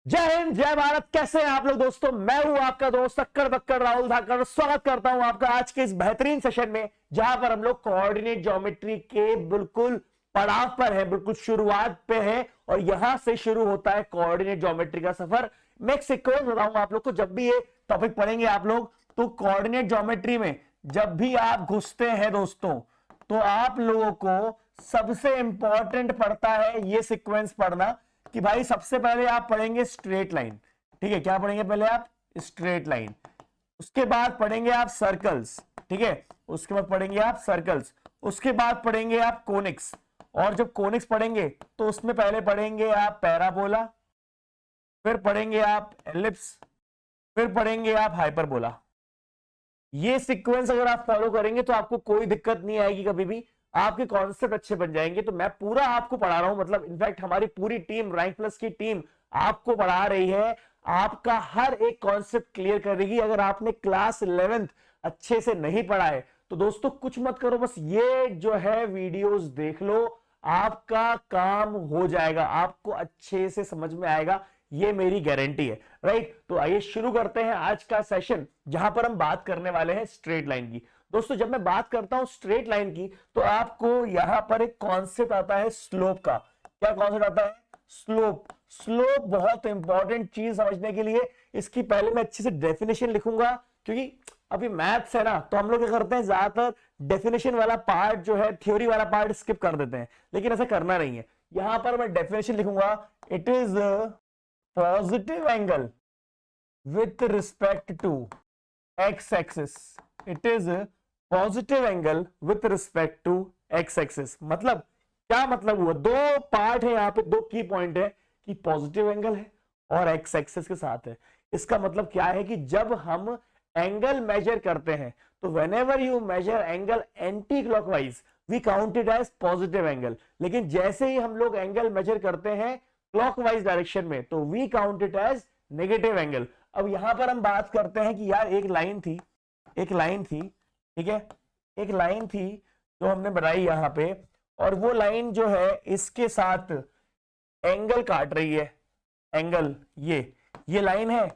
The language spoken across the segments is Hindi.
जय हिंद, जय भारत। कैसे हैं आप लोग दोस्तों? मैं हूं आपका दोस्त अक्कड़ बक्कड़ राहुल धाकड़। स्वागत करता हूं आपका आज के इस बेहतरीन सेशन में, जहां पर हम लोग कोऑर्डिनेट ज्योमेट्री के बिल्कुल पड़ाव पर है, बिल्कुल शुरुआत पे है और यहां से शुरू होता है कोऑर्डिनेट ज्योमेट्री का सफर। मैं एक सीक्वेंस बताऊंगा आप लोग को। जब भी ये टॉपिक पढ़ेंगे आप लोग, तो कोऑर्डिनेट ज्योमेट्री में जब भी आप घुसते हैं दोस्तों, तो आप लोगों को सबसे इंपॉर्टेंट पड़ता है ये सीक्वेंस पढ़ना कि भाई सबसे पहले आप पढ़ेंगे स्ट्रेट लाइन। ठीक है, क्या पढ़ेंगे पहले आप? Straight line. उसके बाद पढ़ेंगे आप सर्कल्स। ठीक है, उसके बाद पढ़ेंगे आप सर्कल्स। उसके बाद पढ़ेंगे आप कोनिक्स। और जब कोनिक्स पढ़ेंगे तो उसमें पहले पढ़ेंगे आप पैराबोला, फिर पढ़ेंगे आप एलिप्स, फिर पढ़ेंगे आप हाइपरबोला। ये सीक्वेंस अगर आप फॉलो करेंगे तो आपको कोई दिक्कत नहीं आएगी, कभी भी आपके कॉन्सेप्ट अच्छे बन जाएंगे। तो मैं पूरा आपको पढ़ा रहा हूं, मतलब इनफैक्ट हमारी पूरी टीम, रैंक प्लस की टीम आपको पढ़ा रही है, आपका हर एक कॉन्सेप्ट क्लियर करेगी। अगर आपने क्लास 11th अच्छे से नहीं पढ़ा है तो दोस्तों कुछ मत करो, बस ये जो है वीडियोस देख लो, आपका काम हो जाएगा, आपको अच्छे से समझ में आएगा, ये मेरी गारंटी है। राइट, तो आइए शुरू करते हैं आज का सेशन, जहां पर हम बात करने वाले हैं स्ट्रेट लाइन की। दोस्तों जब मैं बात करता हूं स्ट्रेट लाइन की, तो आपको यहां पर एक कॉन्सेप्ट आता है स्लोप का। क्या कॉन्सेप्ट आता है? स्लोप। स्लोप बहुत इंपॉर्टेंट चीज समझने के लिए। इसकी पहले मैं अच्छे से डेफिनेशन लिखूंगा, क्योंकि अभी मैथ्स है ना, तो हम लोग क्या करते हैं, ज्यादातर डेफिनेशन वाला पार्ट जो है, थ्योरी वाला पार्ट स्किप कर देते हैं, लेकिन ऐसा करना नहीं है। यहां पर मैं डेफिनेशन लिखूंगा, it is positive angle with respect to x axis. It is a positive angle with respect to x axis. मतलब क्या मतलब हुआ? दो पार्ट है यहाँ पे, दो की पॉइंट है कि पॉजिटिव एंगल है और x एक्सिस के साथ है। इसका मतलब क्या है कि जब हम एंगल मेजर करते हैं तो whenever you measure angle anti clockwise we count it as positive angle, लेकिन जैसे ही हम लोग एंगल मेजर करते हैं क्लॉकवाइज डायरेक्शन में तो we count it as negative angle. अब यहां पर हम बात करते हैं कि यार एक लाइन थी, ठीक है, एक लाइन थी जो हमने बनाई यहां पे, और वो लाइन जो है इसके साथ एंगल काट रही है। एंगल ये लाइन है,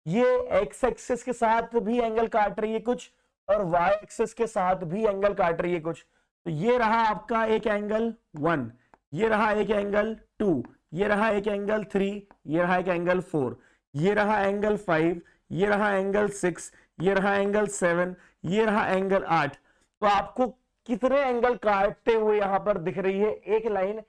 ये एक्स एक्सिस के साथ भी एंगल काट रही है कुछ, और वाई एक्सिस के साथ भी एंगल काट रही है कुछ। तो ये रहा आपका एक एंगल 1, ये रहा एक एंगल 2, ये रहा एक एंगल 3, ये रहा एक एंगल 4, ये रहा एंगल 5, ये रहा एंगल 6, ये रहा एंगल 7, ये रहा एंगल 8। तो आपको कितने एंगल काटते हुए यहां पर दिख रही है एक लाइन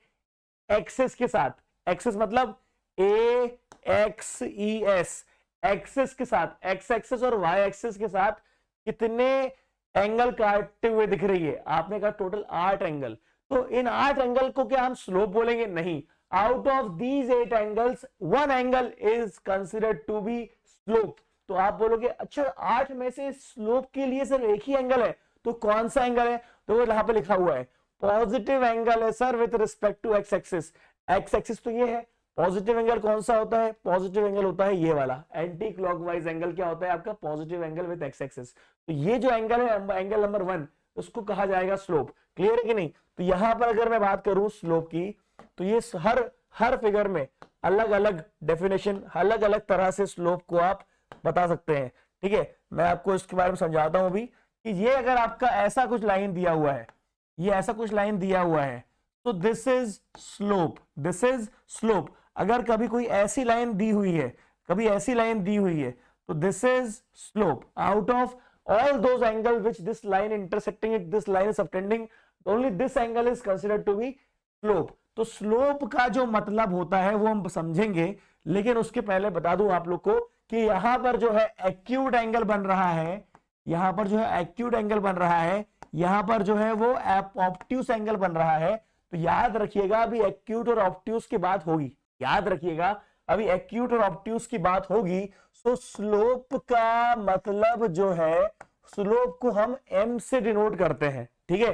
एक्सिस के साथ? एक्सिस मतलब ए एक्स ई एस, एक्सिस के साथ, एक्स एक्सिस और वाई एक्सिस के साथ कितने एंगल काटते हुए दिख रही है? आपने कहा टोटल 8 एंगल। तो इन 8 एंगल को क्या हम स्लोप बोलेंगे? नहीं। Out of these 8 angles, one angle is considered to be slope. तो आप बोलोगे अच्छा 8 में से स्लोप के लिए सिर्फ एक ही एंगल है, तो कौन सा एंगल है? तो वो यहाँ पे लिखा हुआ है पॉजिटिव एंगल है sir with respect to X axis. X axis तो ये है। पॉजिटिव एंगल कौन सा होता है? पॉजिटिव एंगल होता है ये वाला। एंटी क्लॉकवाइज एंगल क्या होता है आपका? Positive angle with x axis. तो ये जो एंगल है, एंगल नंबर 1, उसको कहा जाएगा स्लोप। क्लियर है कि नहीं? तो यहां पर अगर मैं बात करूं स्लोप की, तो ये हर फिगर में अलग अलग डेफिनेशन, अलग अलग तरह से स्लोप को आप बता सकते हैं। ठीक है, मैं आपको इसके बारे में समझाता हूं भी कि ये अगर आपका ऐसा कुछ लाइन दिया हुआ है, ये ऐसा कुछ लाइन दिया हुआ है, तो this is slope, this is slope. अगर कभी कोई ऐसी लाइन दी हुई है, कभी ऐसी लाइन दी हुई है, तो this is slope. Out of all those angle which this line intersecting it, this line is subtending, only this angle is considered to be slope. तो स्लोप का जो मतलब होता है वो हम समझेंगे, लेकिन उसके पहले बता दूं आप लोग को कि यहां पर जो है एक्यूट एंगल बन रहा है, यहां पर जो है एक्यूट एंगल बन रहा है, यहां पर जो है वो ऑब्ट्यूस एंगल बन रहा है। तो याद रखिएगा अभी एक्यूट और ऑब्ट्यूस की बात होगी, याद रखिएगा अभी एक्यूट और ऑब्ट्यूस की बात होगी। तो स्लोप का मतलब जो है, स्लोप को हम m से डिनोट करते हैं। ठीक है,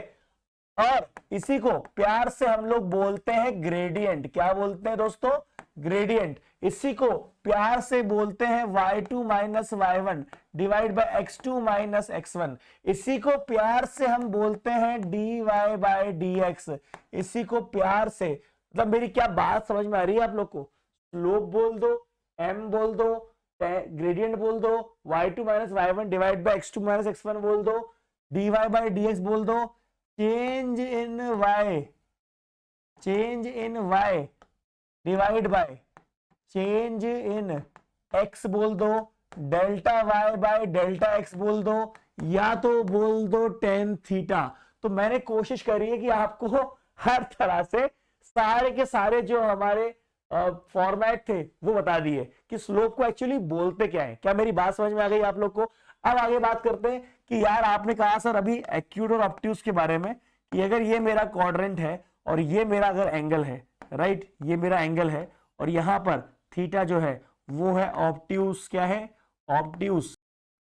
और इसी को प्यार से हम लोग बोलते हैं ग्रेडियंट। क्या बोलते हैं दोस्तों? ग्रेडियंट। इसी को प्यार से बोलते हैं y2 minus y1 divide by x2 minus x1। इसी को प्यार से हम बोलते हैं dy बाय dx। इसी को प्यार से, मतलब मेरी क्या बात समझ में आ रही है आप लोग को? स्लोप बोल दो, m बोल दो, ग्रेडियंट बोल दो, y2 minus y1 divide by x2 minus x1 बोल दो, dy बाय dx बोल दो, change in y divide by change in x बोल दो, delta y by delta x बोल दो, या तो बोल दो टेन थीटा। तो मैंने कोशिश करी है कि आपको हर तरह से सारे के सारे जो हमारे फॉर्मेट थे वो बता दिए कि स्लोप को एक्चुअली बोलते क्या है। क्या मेरी बात समझ में आ गई आप लोग को? अब आगे बात करते हैं कि यार आपने कहा सर अभी एक्यूट और ऑब्ट्यूज के बारे में कि अगर ये मेरा क्वाड्रेंट है और ये मेरा अगर एंगल है, राइट, ये मेरा एंगल है और यहां पर थीटा जो है वो है ऑब्ट्यूज, क्या है, ऑब्ट्यूज।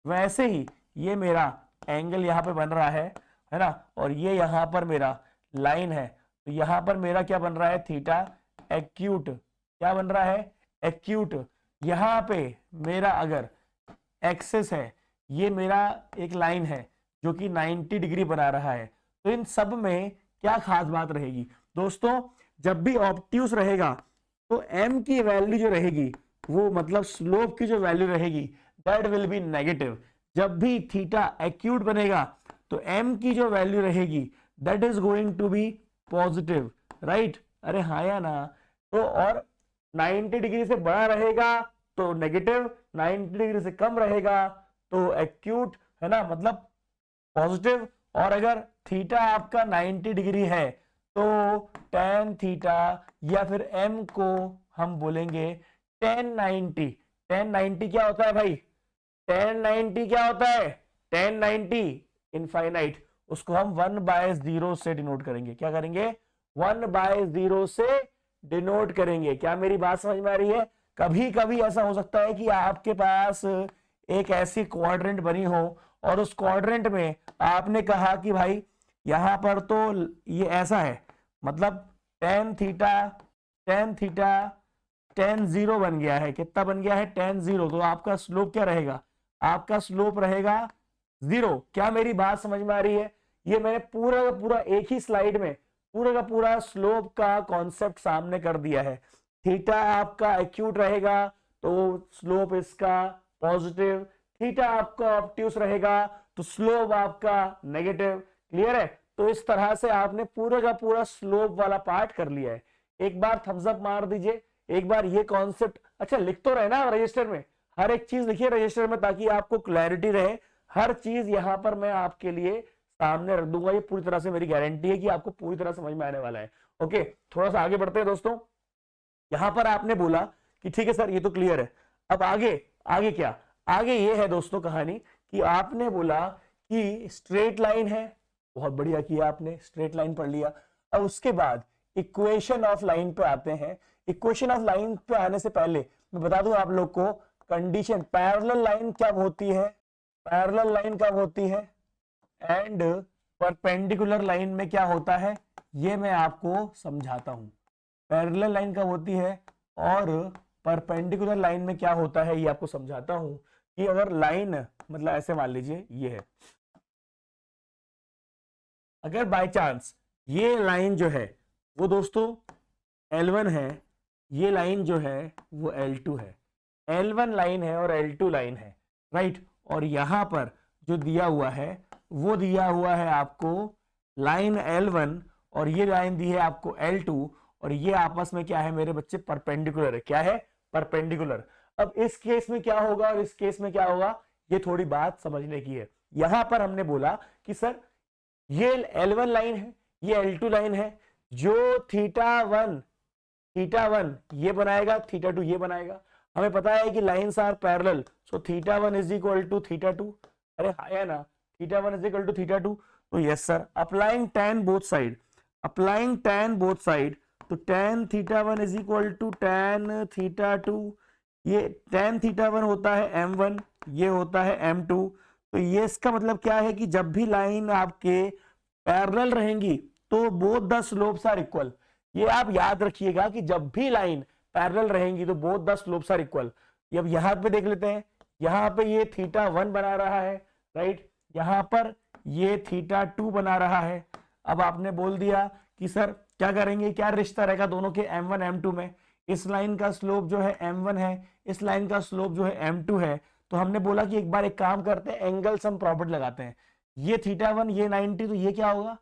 वैसे ही ये मेरा एंगल यहां पे बन रहा है ना, और ये यहां पर मेरा लाइन है, तो यहां पर मेरा क्या बन रहा है, थीटा एक्यूट। क्या बन रहा है, एक्यूट। यहां पे मेरा अगर एक्सिस है, ये मेरा एक लाइन है जो कि 90 डिग्री बना रहा है। तो इन सब में क्या खास बात रहेगी दोस्तों, जब भी ऑब्ट्यूज रहेगा तो m की वैल्यू जो रहेगी वो मतलब स्लोप की जो वैल्यू रहेगी दैट विल बी नेगेटिव। जब भी थीटा एक्यूट बनेगा तो m की जो वैल्यू रहेगी that is going to be positive, right. अरे हाँ या ना। तो और 90 डिग्री से बड़ा रहेगा तो नेगेटिव, 90 डिग्री से कम रहेगा तो एक्यूट, है ना, मतलब पॉजिटिव। और अगर थीटा आपका 90 डिग्री है तो tan थीटा या फिर m को हम बोलेंगे tan 90। tan 90 क्या होता है भाई, tan 90 क्या होता है, tan 90 इनफाइनाइट, उसको हम 1/0 से डिनोट करेंगे। क्या करेंगे, 1/0 से डिनोट करेंगे। क्या मेरी बात समझ में आ रही है? कभी कभी ऐसा हो सकता है कि आपके पास एक ऐसी क्वाड्रेंट बनी हो और उस क्वाड्रेंट में आपने कहा कि भाई यहां पर तो ये ऐसा है, मतलब tan थीटा tan 0 बन गया है। कितना बन गया है, tan 0। तो आपका स्लोप क्या रहेगा, आपका स्लोप रहेगा 0। क्या मेरी बात समझ में आ रही है? ये मैंने पूरा का पूरा एक ही स्लाइड में पूरा का पूरा स्लोप का कॉन्सेप्ट सामने कर दिया है। थीटा आपका एक्यूट रहेगा तो स्लोप इसका पॉजिटिव, थीटा आपका ऑब्ट्यूस रहेगा तो स्लोप आपका नेगेटिव। क्लियर है? तो इस तरह से आपने पूरा का पूरा स्लोप वाला पार्ट कर लिया है। एक बार थम्स अप मार दीजिए, एक बार ये कॉन्सेप्ट अच्छा लिख तो रहे ना रजिस्टर में, हर एक चीज लिखिए रजिस्टर में ताकि आपको क्लैरिटी रहे। हर चीज यहां पर मैं आपके लिए सामने रख दूंगा, ये पूरी तरह से मेरी गारंटी है कि आपको पूरी तरह समझ में आने वाला है। ओके, थोड़ा सा आगे बढ़ते हैं दोस्तों। यहां पर आपने बोला कि ठीक है सर ये तो क्लियर है, अब आगे आगे क्या, आगे ये है दोस्तों कहानी कि आपने बोला कि स्ट्रेट लाइन है, बहुत बढ़िया किया आपने, स्ट्रेट लाइन पढ़ लिया। अब उसके बाद इक्वेशन ऑफ लाइन पे आते हैं। इक्वेशन ऑफ लाइन पे आने से पहले मैं बता दूं आप लोग को कंडीशन, पैरेलल लाइन कब होती है, पैरेलल लाइन कब होती है एंड परपेंडिकुलर लाइन में क्या होता है, ये मैं आपको समझाता हूं। पैरेलल लाइन कब होती है और परपेंडिकुलर लाइन में क्या होता है ये आपको समझाता हूं। कि अगर लाइन मतलब ऐसे मान लीजिए ये है, अगर बाय चांस ये लाइन जो है वो दोस्तों L1 है, ये लाइन जो है वो L2 है, L1 लाइन है और L2 लाइन है, राइट। और यहां पर जो दिया हुआ है वो दिया हुआ है आपको लाइन L1 और ये लाइन दी है आपको L2 और ये आपस में क्या है मेरे बच्चे, परपेंडिकुलर है। क्या है, परपेंडिकुलर। अब इस केस में क्या होगा और इस केस में क्या होगा, ये थोड़ी बात समझने की है। यहां पर हमने बोला कि सर ये L1 लाइन है, ये L2 लाइन है, जो थीटा वन ये बनाएगा, थीटा 2 ये बनाएगा। हमें पता है कि lines are parallel, so theta 1 is equal to theta 2। अरे हाँ या ना, theta 1 is equal to theta 2। तो yes sir, applying tan both side, applying tan both side, तो tan theta 1 is equal to tan theta 2। ये tan थीटा 1 होता है m1, ये होता है m2। तो ये इसका मतलब क्या है कि जब भी लाइन आपके पैरेलल रहेंगी तो both the slopes are equal. ये आप याद रखिएगा कि जब भी लाइन पैरेलल रहेंगी तो both the slopes are equal. अब यहां पे देख लेते हैं, यहां पे ये थीटा 1 बना रहा है, राइट, यहां पर ये थीटा 2 बना रहा है। अब आपने बोल दिया कि सर क्या करेंगे, क्या रिश्ता रहेगा दोनों के m1 m2 में, इस लाइन का स्लोप जो है m1 है, इस लाइन का स्लोप जो है m2 है। तो हमने बोला कि एक बार एक काम करते हैं, एंगल सम प्रॉपर्टी लगाते हैं। ये θ1 ये 90, तो ये क्या होगा,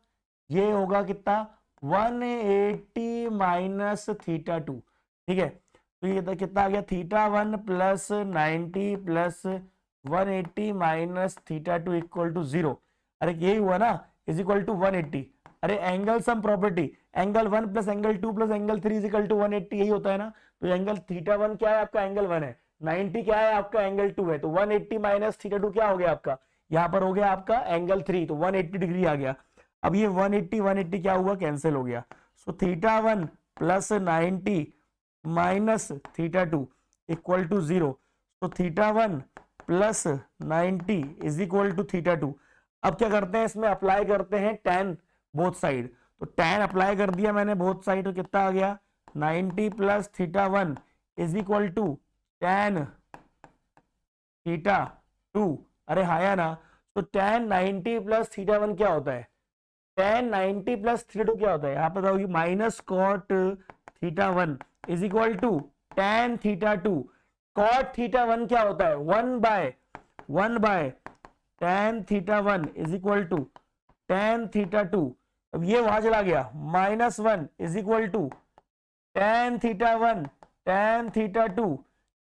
ये होगा कितना 180 माइनस θ2। ठीक है, तो ये कितना आ गया θ1 plus 90 plus 180 minus θ2 equal to 0। अरे यही हुआ ना, इज इक्वल टू 180। अरे angle sum property, angle 1 plus angle 2 plus angle 3 is equal to 180, यही होता है ना। तो एंगल θ1 क्या है आपका, एंगल 1 है, 90 क्या है आपका, एंगल 2 है। तो 180 माइनस θ2 क्या हो गया आपका, यहाँ पर हो गया आपका एंगल 3, तो 180 डिग्री आ गया। अब ये 180 क्या हुआ, कैंसिल हो गया। सो θ1 प्लस 90 माइनस θ2 इक्वल टू 0। तो θ1 प्लस 90 इज इक्वल टू θ2। अब क्या करते हैं, इसमें अप्लाई करते हैं tan बोथ साइड। तो tan अप्लाई कर दिया मैंने बोथ साइड, तो कितना आ गया 90 plus θ1 is equal to tan θ2। अरे हाया ना, तो tan 90 प्लस θ1 क्या होता है, tan 90 प्लस θ2 क्या होता है, यहां पर minus cot θ1 is equal to tan θ2। Cot θ1 क्या होता है, 1 by tan θ1 is equal to tan θ2। अब ये वहां चला गया, -1 is equal to tan θ1 tan θ2।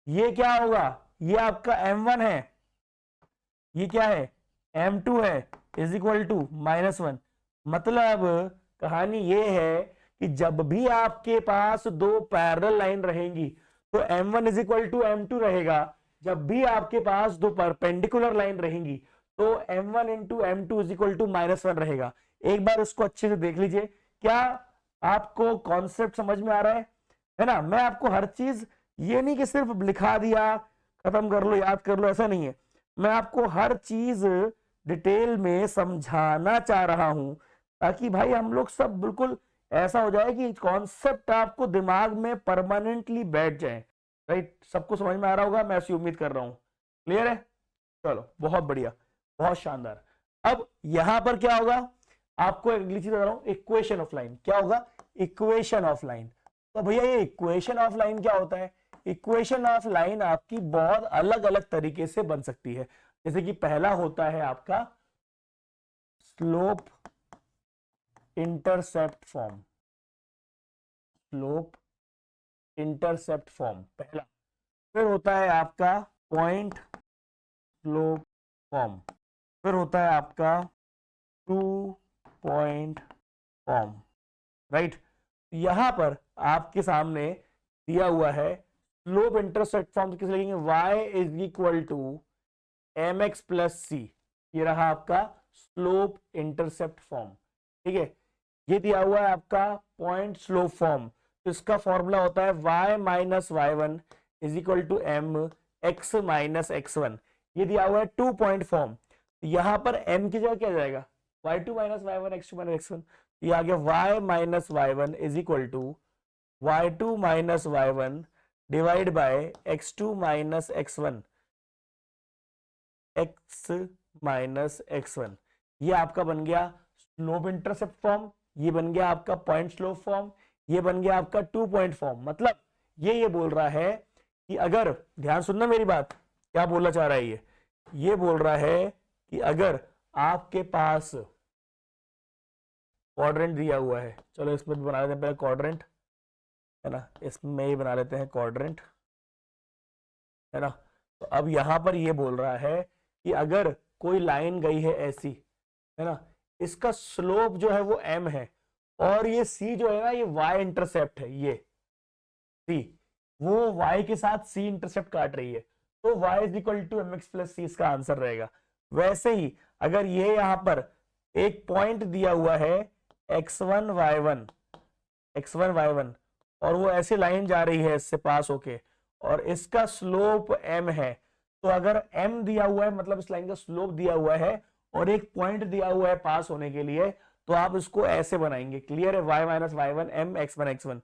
ये क्या होगा, ये आपका m1 है, ये क्या है m2 है, इज इक्वल टू -1। मतलब कहानी ये है कि जब भी आपके पास दो पैरेलल लाइन रहेंगी तो m1 is equal to m2 रहेगा। जब भी आपके पास दो परपेंडिकुलर लाइन रहेंगी तो m1 into m2 is equal to -1 रहेगा। एक बार उसको अच्छे से देख लीजिए, क्या आपको कॉन्सेप्ट समझ में आ रहा है ना। मैं आपको हर चीज, ये नहीं कि सिर्फ लिखा दिया खत्म कर लो याद कर लो, ऐसा नहीं है। मैं आपको हर चीज डिटेल में समझाना चाह रहा हूं ताकि भाई हम लोग सब बिल्कुल ऐसा हो जाए कि कॉन्सेप्ट आपको दिमाग में परमानेंटली बैठ जाए। राइट, सबको समझ में आ रहा होगा, मैं ऐसी उम्मीद कर रहा हूं। क्लियर है, चलो बहुत बढ़िया, बहुत शानदार। अब यहां पर क्या होगा, आपको अगली चीज बता रहा हूं, इक्वेशन ऑफ लाइन। क्या होगा, इक्वेशन ऑफ लाइन। तो भैया ये इक्वेशन ऑफ लाइन क्या होता है, इक्वेशन ऑफ लाइन आपकी बहुत अलग अलग तरीके से बन सकती है। जैसे कि पहला होता है आपका slope intercept form, slope intercept form पहला। फिर होता है आपका पॉइंट स्लोप फॉर्म, फिर होता है आपका 2 पॉइंट फॉर्म। राइट, यहां पर आपके सामने दिया हुआ है स्लोप इंटरसेप्ट फॉर्म, तो किस लिखेंगे, y is equal to mx plus C. ये रहा आपका स्लोप इंटरसेप्ट फॉर्म। ठीक है, ये दिया हुआ है आपका पॉइंट स्लोप फॉर्म, तो इसका फॉर्मूला होता है y minus y1 is equal to m x minus x1। ये दिया हुआ है 2 पॉइंट फॉर्म, यहां पर m की जगह क्या जाएगा, y2 minus y1 x2 minus x1। ये आ गया y minus y1 is equal to y2 minus y1 divide by x2 minus x1 x minus x1। ये आपका बन गया स्लोप इंटरसेप्ट फॉर्म, ये बन गया आपका पॉइंट स्लोप फॉर्म, ये बन गया आपका 2 पॉइंट फॉर्म। मतलब ये बोल रहा है कि अगर, ध्यान सुनना मेरी बात, क्या बोलना चाह रहा है ये बोल रहा है कि अगर आपके पास क्वाड्रेंट दिया हुआ है, चलो इसमें भी बना लेते हैं पहले क्वाड्रेंट, है ना, इसमें ही बना लेते हैं क्वाड्रेंट, है ना। तो अब यहां पर ये बोल रहा है कि अगर कोई लाइन गई है ऐसी, है ना, इसका स्लोप जो है वो m है और ये c जो है ना ये y इंटरसेप्ट है, ये c वो y के साथ c इंटरसेप्ट काट रही है, तो y is equal to mx plus C इसका आंसर रहेगा। वैसे ही अगर ये यहां पर एक पॉइंट दिया हुआ है x1 y1 और वो ऐसी लाइन जा रही है इससे पास होके और इसका स्लोप m है, तो अगर m दिया हुआ है मतलब इस लाइन का स्लोप दिया हुआ है और एक पॉइंट दिया हुआ है पास होने के लिए, तो आप इसको ऐसे बनाएंगे। क्लियर है, y minus y1 m x1 x1।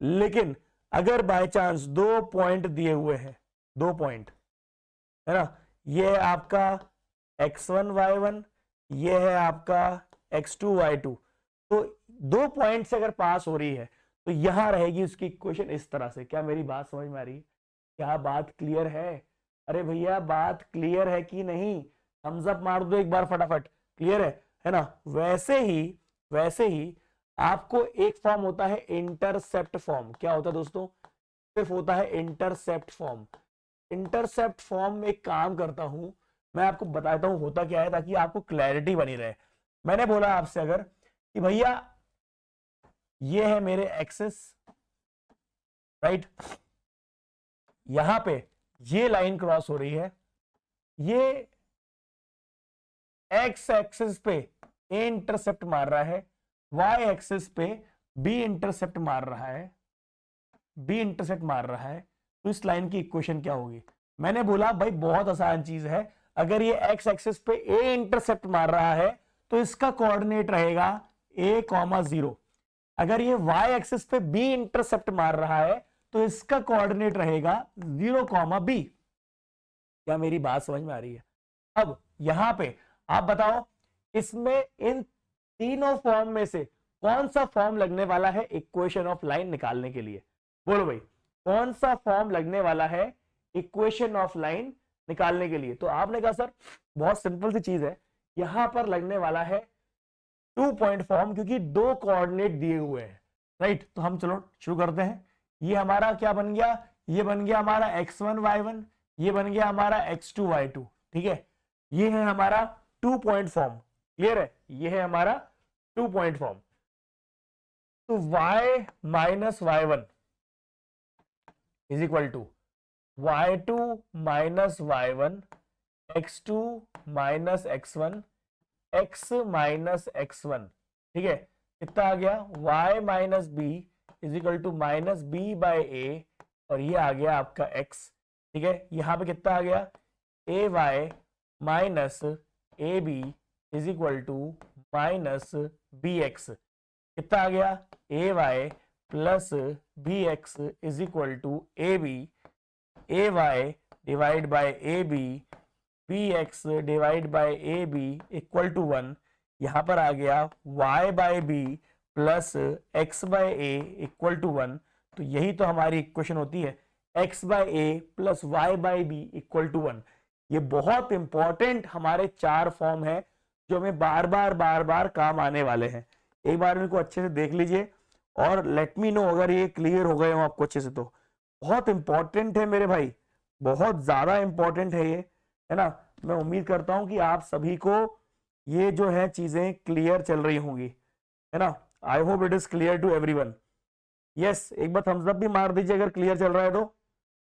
लेकिन अगर बाय चांस दो पॉइंट दिए हुए हैं, दो पॉइंट, है ना, ये है आपका x1 y1, ये है आपका x2 y2, तो दो पॉइंट से अगर पास हो रही है तो तो यहां रहेगी उसकी इक्वेशन इस तरह से। क्या मेरी बात समझ में आ रही है? क्या बात क्लियर है? अरे भैया बात क्लियर है कि नहीं? थम्स अप मार दो एक बार फटाफट। क्लियर है ना? वैसे ही आपको एक फॉर्म होता है इंटरसेप्ट फॉर्म। क्या होता है दोस्तों? सिर्फ होता है इंटरसेप्ट फॉर्म। इंटरसेप्ट फॉर्म में एक काम करता हूं, मैं आपको बताता हूं होता क्या है, ताकि आपको क्लैरिटी बनी रहे। मैंने बोला आपसे अगर कि भैया ये है मेरे एक्सिस, राइट, यहां पे ये लाइन क्रॉस हो रही है, ये एक्स एक्सिस पे ए इंटरसेप्ट मार रहा है, वाई एक्सिस पे बी इंटरसेप्ट मार रहा है, तो इस लाइन की इक्वेशन क्या होगी? मैंने बोला भाई बहुत आसान चीज है, अगर ये एक्स एक्सिस पे ए इंटरसेप्ट मार रहा है तो इसका कोऑर्डिनेट रहेगा a, 0। अगर ये y एक्सिस पे b इंटरसेप्ट मार रहा है तो इसका कोऑर्डिनेट रहेगा 0, b। क्या मेरी बात समझ में आ रही है? अब यहां पे आप बताओ, इसमें इन तीनों फॉर्म में से कौन सा फॉर्म लगने वाला है इक्वेशन ऑफ लाइन निकालने के लिए? बोलो भाई, कौन सा फॉर्म लगने वाला है इक्वेशन ऑफ लाइन निकालने के लिए? तो आपने कहा सर बहुत सिंपल सी चीज है, यहां पर लगने वाला है 2 पॉइंट फॉर्म, क्योंकि 2 कोऑर्डिनेट दिए हुए हैं, राइट। तो हम चलो शुरू करते हैं। ये हमारा क्या बन गया? ये बन गया हमारा x1 y1, ये बन गया हमारा x2 y2, ठीक है। ये है हमारा 2 पॉइंट फॉर्म। क्लियर है? ये है हमारा 2 पॉइंट फॉर्म। तो y minus y1 is equal to y2 minus y1, x2 minus x1, x minus x1, ठीक है। कितना आ गया? y minus B is equal to minus B by A, और ये आ गया आपका x, ठीक है। यहां पे कितना आ गया? A Y minus A B is equal to minus B X. कितना आ गया? A Y plus B X is equal to A B, A Y divide by A B, B X divide by A B equal to 1। यहां पर आ गया y by B plus X by A equal to 1। तो यही तो हमारी इक्वेशन होती है, x by A plus Y bye B equal to 1। ये बहुत इंपॉर्टेंट हमारे 4 फॉर्म है जो हमें बार बार काम आने वाले हैं। एक बार इनको अच्छे से देख लीजिए और लेट मी नो अगर ये क्लियर हो गए हो आपको अच्छे से। तो बहुत इंपॉर्टेंट है मेरे भाई, बहुत ज्यादा इंपॉर्टेंट है ये, है ना। मैं उम्मीद करता हूं कि आप सभी को ये जो है चीजें क्लियर चल रही होंगी, है ना। I hope it is clear to everyone. Yes, एक बार थम्स अप भी मार दीजिए अगर क्लियर चल रहा है तो।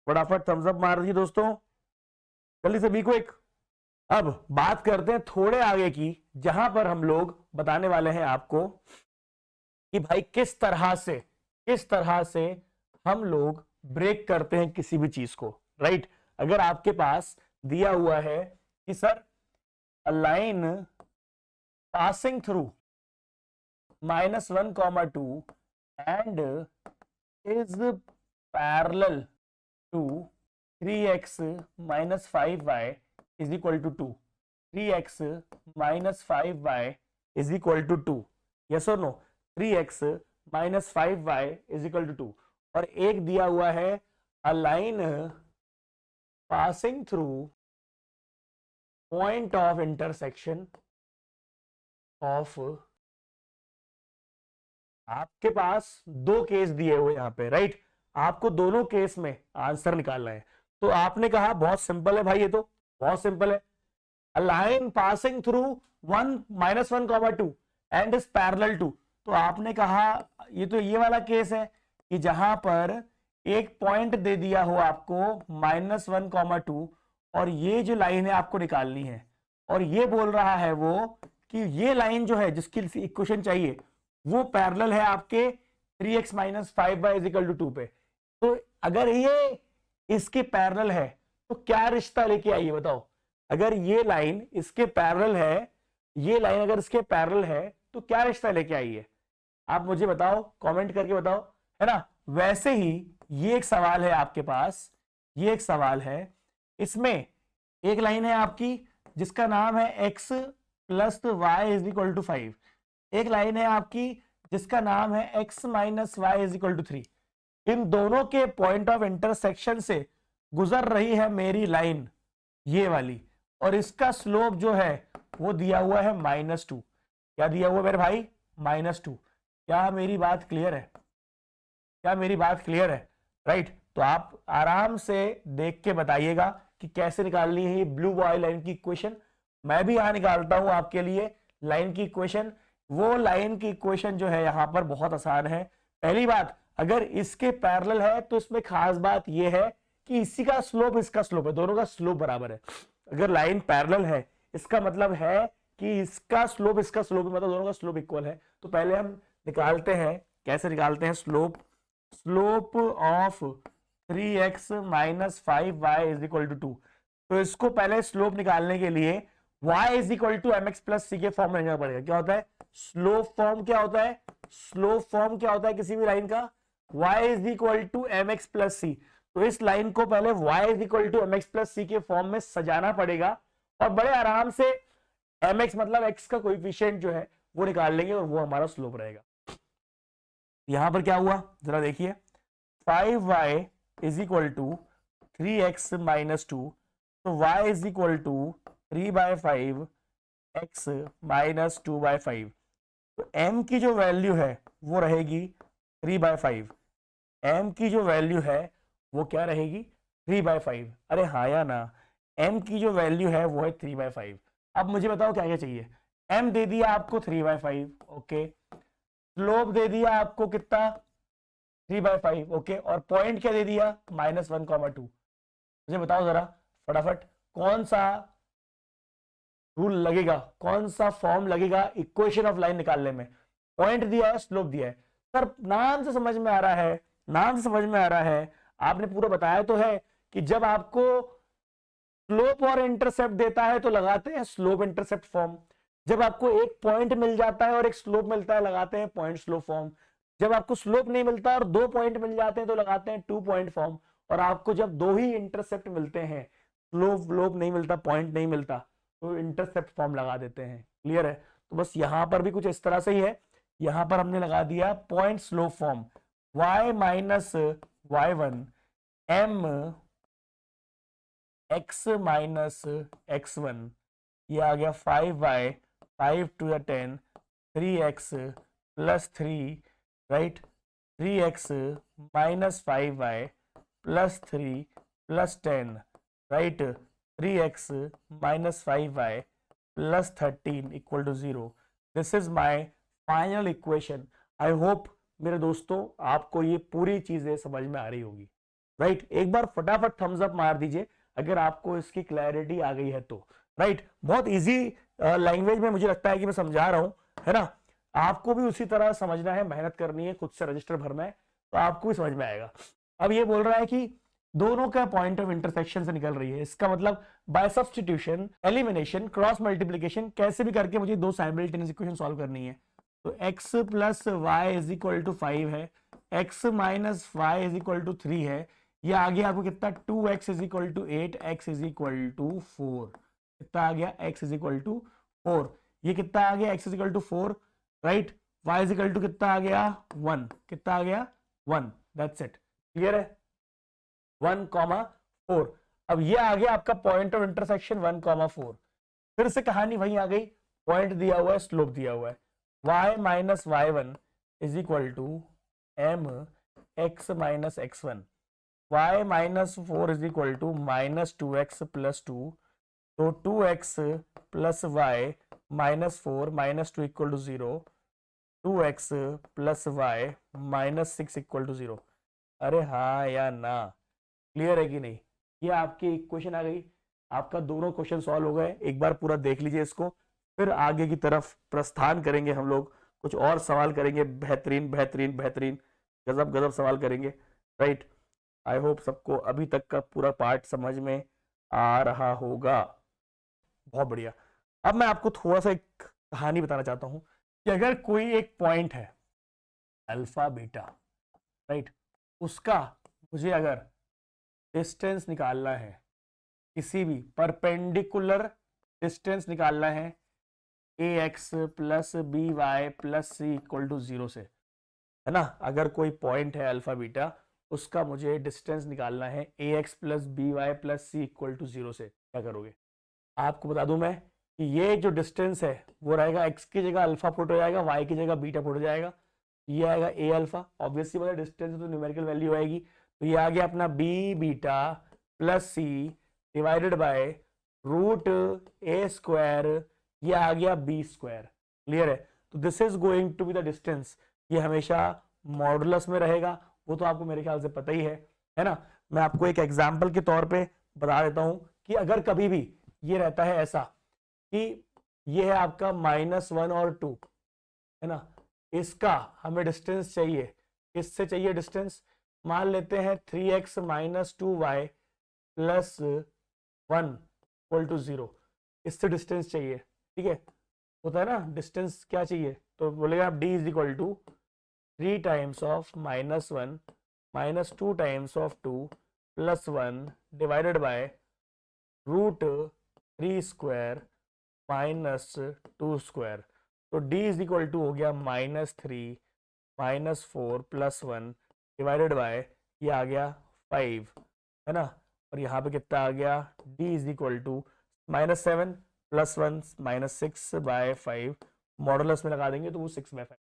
फटाफट थम्स अप मार दीजिए दोस्तों, जल्दी से, बी क्विक। अब बात करते हैं थोड़े आगे की, जहां पर हम लोग बताने वाले हैं आपको कि भाई किस तरह से हम लोग ब्रेक करते हैं किसी भी चीज को, राइट। अगर आपके पास दिया हुआ है कि sir a line passing through -1, 2 and is parallel to 3x minus 5y is equal to 2. 3x minus 5y is equal to 2. Yes or no? 3x minus 5y is equal to 2. और एक दिया हुआ है a line passing through point of intersection of, आपके पास 2 केस दिए हुए यहां पे, राइट। आपको दोनों केस में आंसर निकालना है। तो आपने कहा बहुत सिंपल है भाई, ये तो बहुत सिंपल है। A line passing through -1, 2 and is parallel to, तो आपने कहा ये तो ये वाला केस है कि जहां पर एक पॉइंट दे दिया हो आपको -1, 2 और ये जो लाइन है आपको निकालनी है, और ये बोल रहा है वो कि ये लाइन जो है जिसकी इक्वेशन चाहिए वो पैरेलल है आपके 3x minus 5y is equal to 2 पे। तो अगर ये इसके पैरेलल है तो क्या रिश्ता लेके आई है बताओ? अगर ये लाइन इसके पैरेलल है, ये लाइन अगर इसके पैरेलल है तो क्या रिश्ता लेके आई है? आप मुझे बताओ, कमेंट करके बताओ, है ना। वैसे ही ये एक सवाल है आपके पास, ये एक सवाल है, इसमें एक लाइन है आपकी जिसका नाम है x plus y is equal to 5। एक लाइन है आपकी जिसका नाम है x minus y is equal to 3। इन दोनों के पॉइंट ऑफ इंटरसेक्शन से गुजर रही है मेरी लाइन ये वाली, और इसका स्लोप जो है वो दिया हुआ है -2। क्या दिया हुआ मेरे भाई? -2। क्या मेरी बात क्लियर है? क्या मेरी बात क्लियर है? राइट। तो आप आराम से देख के बताइएगा कि कैसे निकालनी है ये ब्लू बॉय लाइन की इक्वेशन। मैं भी यहां निकालता हूं आपके लिए लाइन की इक्वेशन। वो लाइन की इक्वेशन जो है यहां पर बहुत आसान है। पहली बात, अगर इसके पैरेलल है तो इसमें खास बात यह है कि इसी का स्लोप इसका स्लोप है, दोनों का स्लोप बराबर है। अगर लाइन पैरेलल है इसका मतलब है कि इसका स्लोप इसका स्लोप, मतलब दोनों का स्लोप इक्वल है। तो पहले हम निकालते हैं, कैसे निकालते हैं slope? Slope of 3x minus 5y is equal to 2। तो इसको पहले स्लोप निकालने के लिए y is equal to M X plus C के फॉर्म में लेना पड़ेगा। क्या होता है स्लोप फॉर्म? क्या होता है स्लोप फॉर्म? क्या होता है किसी भी लाइन का? y is equal to M X plus C. तो इस लाइन को पहले y is equal to M X plus C के फॉर्म में सजाना पड़ेगा, और बड़े आराम से एम एक्स मतलब x का कोएफिशिएंट जो है वो निकाल लेंगे, और वो हमारा स्लोप रहेगा। यहां पर क्या हुआ जरा देखिए, 5y is equal to 3x minus 2। तो y is equal to 3/5 x minus 2/5। तो m की जो वैल्यू है वो रहेगी 3/5। m की जो वैल्यू है वो क्या रहेगी? 3/5। अरे हाँ या ना, m की जो वैल्यू है वो है 3/5। अब मुझे बताओ क्या क्या चाहिए? m दे दिया आपको 3/5, ओके। स्लोप दे दिया आपको कितना? 3/5, ओके। और पॉइंट क्या दे दिया? -1,2। मुझे बताओ जरा फटाफट, कौन सा रूल लगेगा, कौन सा फॉर्म लगेगा इक्वेशन ऑफ लाइन निकालने में? पॉइंट दिया है, स्लोप दिया है। सर नाम से समझ में आ रहा है, नाम से समझ में आ रहा है, आपने पूरा बताया तो है कि जब आपको स्लोप और इंटरसेप्ट देता है तो लगाते हैं स्लोप इंटरसेप्ट फॉर्म। जब आपको एक पॉइंट मिल जाता है और एक स्लोप मिलता है लगाते हैं पॉइंट स्लोप फॉर्म। जब आपको स्लोप नहीं मिलता और 2 पॉइंट मिल जाते हैं तो लगाते हैं 2 पॉइंट फॉर्म। और आपको जब 2 ही इंटरसेप्ट मिलते हैं, स्लोप नहीं मिलता, पॉइंट नहीं मिलता, तो इंटरसेप्ट फॉर्म लगा देते हैं। क्लियर है? तो बस यहां पर भी कुछ इस तरह से ही है। यहां पर हमने लगा दिया point slope form, y minus y1 m x minus x1, ये आ गया 5y 5 to the 10 3x plus 3, right. 3x minus 5y plus 3 plus 10, right. 3x minus 5y plus 13 equal to 0। This is my final equation. I hope मेरे दोस्तों आपको ये पूरी चीजें समझ में आ रही होगी, राइट। एक बार फटाफट थम्स अप मार दीजिए अगर आपको इसकी क्लैरिटी आ गई है तो, राइट। बहुत इजी लैंग्वेज में मुझे लगता है कि मैं समझा रहा हूं, है ना। आपको भी उसी तरह समझना है, मेहनत करनी है, खुद से रजिस्टर भरना है, तो आपको भी समझ में आएगा। अब ये बोल रहा है कि दोनों का पॉइंट ऑफ इंटरसेक्शन से निकल रही है, इसका मतलब by substitution, elimination, cross multiplication, कैसे भी करके मुझे 2 साइमल्टेनियस इक्वेशन सॉल्व करनी है। तो x plus y is equal to 5 है, x minus y is equal to 3 है। ये आ गया आपको कितना? 2x is equal to 8, x is equal to 4। कितना आ गया? x is equal to 4। ये कितना आ गया? x is equal to 4, right. y is equal to कितना आ गया? 1। कितना आ गया? 1। That's it. क्लियर है? 1,4। अब ये आ गया आपका पॉइंट ऑफ इंटरसेक्शन 1,4। फिर से कहानी वही आ गई, पॉइंट दिया हुआ है, स्लोप दिया हुआ है। y minus y1 is equal to m x minus x1। y minus 4 is equal to minus 2x plus 2। तो 2x plus y minus 4 minus 2 equal to 0। 2x plus y minus 6 equal to 0। अरे हाँ या ना? क्लियर है कि नहीं? ये आपकी इक्वेशन आ गई, आपका दोनों क्वेश्चन सॉल्व हो गए। एक बार पूरा देख लीजिए इसको, फिर आगे की तरफ प्रस्थान करेंगे हम लोग, कुछ और सवाल करेंगे, बेहतरीन बेहतरीन बेहतरीन गजब गजब सवाल करेंगे, राइट। आई होप सबको अभी तक का पूरा पार्ट समझ में आ रहा होगा। बहुत बढ़िया। अब मैं आपको थोड़ा सा एक कहानी बताना चाहता हूं कि अगर कोई एक पॉइंट है अल्फा बीटा, राइट, उसका मुझे अगर डिस्टेंस निकालना है, किसी भी परपेंडिकुलर डिस्टेंस निकालना है A X plus B Y plus C equal to 0 से, है ना। अगर कोई पॉइंट है अल्फा बीटा, उसका मुझे डिस्टेंस निकालना है A X plus B Y plus C equal to 0 से, क्या करोगे? आपको बता दूं मैं कि ये जो डिस्टेंस है वो रहेगा एक्स की जगह अल्फा पुट हो जाएगा, वाई की जगह बीटा पुट हो जाएगा, ये आएगा ए अल्फा, ऑब्वियसली मतलब डिस्टेंस है तो न्यूमेरिकल वैल्यू आएगी, तो ये आ गया अपना b beta plus c divided by root a square, ये आ गया बी स्क्वायर। क्लियर है? तो this is going to be the distance, ये हमेशा मॉडुलस में रहेगा, वो तो आपको मेरे ख्याल से पता ही है ना। मैं आपको एक एग्जाम्पल के तौर पे बता देता हूं कि अगर कभी भी ये रहता है ऐसा कि ये है आपका -1 और 2, है ना, इसका हमें डिस्टेंस चाहिए, किससे चाहिए डिस्टेंस? मान लेते हैं 3x - 2y plus 1 equal to 0, इससे डिस्टेंस चाहिए। ठीक है, होता है ना, डिस्टेंस क्या चाहिए, तो बोलेगा आप d is equal to 3 times of -1 - 2 times of 2 plus 1 divided by root 3 square minus 2 square. तो d इज इक्वल टू हो गया -3 -4 प्लस 1 डिवाइडेड बाय, ये आ गया 5, है ना, और यहाँ पे कितना आ गया, d is equal to -7 plus 1 -6 by 5, modulus में लगा देंगे तो वो 6/5।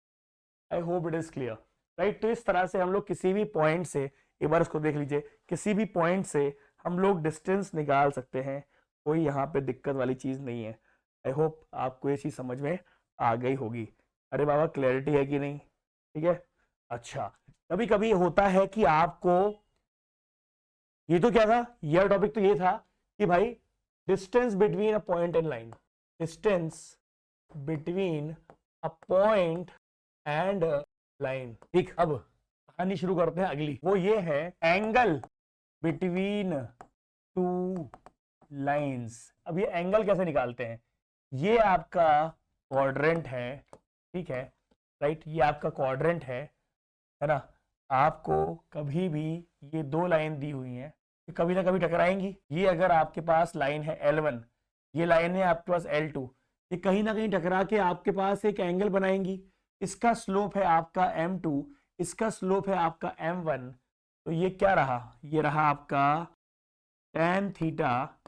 I hope it is clear, right. तो इस तरह से हम लोग किसी भी पॉइंट से, एक बार इसको देख लीजिए, किसी भी पॉइंट से हम लोग डिस्टेंस निकाल सकते हैं, कोई यहाँ पे दिक्कत वाली चीज नहीं है। आई होप आपको ये चीज समझ में आ गई होगी। अरे बाबा क्लैरिटी है कि नहीं? ठीक है, अच्छा। कभी कभी होता है कि आपको, ये तो क्या था, यह टॉपिक तो ये था कि भाई distance between a point and line, distance between a point and line. ठीक, अब कहानी शुरू करते हैं अगली, वो ये है एंगल बिटवीन टू लाइंस। अब ये एंगल कैसे निकालते हैं? ये आपका क्वाड्रेंट है, ठीक है, राइट, ये आपका क्वाड्रेंट है ना। आपको कभी भी ये दो लाइन दी हुई हैं, कभी ना कभी टकराएंगी। ये अगर आपके पास लाइन है L1, ये लाइन है आपके पास L2, ये कहीं ना कहीं टकरा के आपके पास एक एंगल बनाएंगी। इसका स्लोप है आपका M2, इसका स्लोप है आपका M1, तो ये क्या रहा, ये रहा आपका tan theta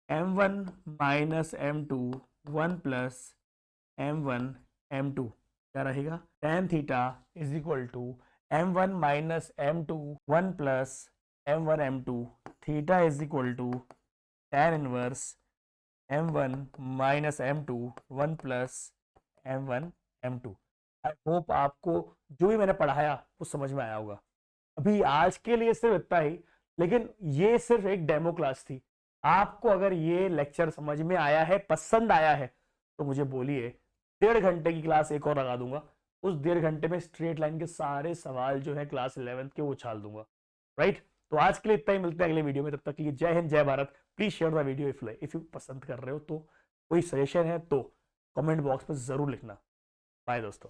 M1 minus M2 1 plus M1 M2, क्या रहेगा, tan थीटा is equal to M1 minus M2 1 plus M1 M2, थीटा is equal to tan inverse M1 minus M2 1 plus M1 M2। I hope आपको जो भी मैंने पढ़ाया वो समझ में आया होगा। अभी आज के लिए सिर्फ इतना ही, लेकिन ये सिर्फ एक डेमो क्लास थी। आपको अगर ये लेक्चर समझ में आया है, पसंद आया है, तो मुझे बोलिए, 1.5 घंटे की क्लास एक और लगा दूंगा। उस 1.5 घंटे में स्ट्रेट लाइन के सारे सवाल जो है क्लास 11th के वो उछाल दूंगा, राइट। तो आज के लिए इतना ही, मिलते हैं अगले वीडियो में, तब तक के लिए जय हिंद जय Bharat. Please share the video if you पसंद कर रहे हो तो, कोई सजेशन है तो कमेंट बॉक्स में जरूर लिखना। बाय दोस्तों।